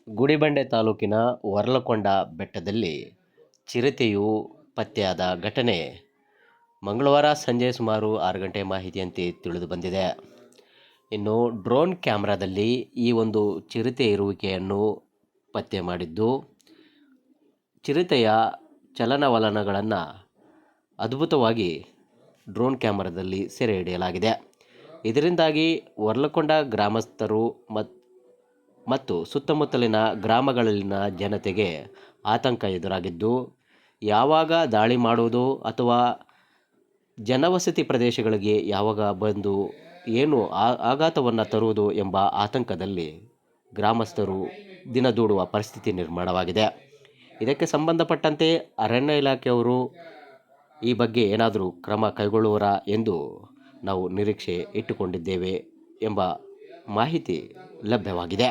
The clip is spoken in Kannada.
ಗುಡಿಬಂಡೆ ತಾಲೂಕಿನ ವರ್ಲಕೊಂಡ ಬೆಟ್ಟದಲ್ಲಿ ಚಿರತೆಯು ಪತ್ತೆಯಾದ ಘಟನೆ ಮಂಗಳವಾರ ಸಂಜೆ ಸುಮಾರು 6 ಗಂಟೆ ಮಾಹಿತಿಯಂತೆ ತಿಳಿದು ಬಂದಿದೆ. ಇನ್ನು ಡ್ರೋನ್ ಕ್ಯಾಮೆರಾದಲ್ಲಿ ಈ ಒಂದು ಚಿರತೆ ಇರುವಿಕೆಯನ್ನು ಪತ್ತೆ ಮಾಡಿದ್ದು, ಚಿರತೆಯ ಚಲನವಲನಗಳನ್ನು ಅದ್ಭುತವಾಗಿ ಡ್ರೋನ್ ಕ್ಯಾಮೆರಾದಲ್ಲಿ ಸೆರೆ ಹಿಡಿಯಲಾಗಿದೆ. ಇದರಿಂದಾಗಿ ವರ್ಲಕೊಂಡ ಗ್ರಾಮಸ್ಥರು ಮತ್ತು ಸುತ್ತಮುತ್ತಲಿನ ಗ್ರಾಮಗಳಲ್ಲಿನ ಜನತೆಗೆ ಆತಂಕ ಎದುರಾಗಿದ್ದು, ಯಾವಾಗ ದಾಳಿ ಮಾಡುವುದು ಅಥವಾ ಜನವಸತಿ ಪ್ರದೇಶಗಳಿಗೆ ಯಾವಾಗ ಬಂದು ಏನು ಆಘಾತವನ್ನು ತರುವುದು ಎಂಬ ಆತಂಕದಲ್ಲಿ ಗ್ರಾಮಸ್ಥರು ದಿನದೂಡುವ ಪರಿಸ್ಥಿತಿ ನಿರ್ಮಾಣವಾಗಿದೆ. ಇದಕ್ಕೆ ಸಂಬಂಧಪಟ್ಟಂತೆ ಅರಣ್ಯ ಇಲಾಖೆಯವರು ಈ ಬಗ್ಗೆ ಏನಾದರೂ ಕ್ರಮ ಕೈಗೊಳ್ಳುವರಾ ಎಂದು ನಾವು ನಿರೀಕ್ಷೆ ಇಟ್ಟುಕೊಂಡಿದ್ದೇವೆ ಎಂಬ ಮಾಹಿತಿ ಲಭ್ಯವಾಗಿದೆ.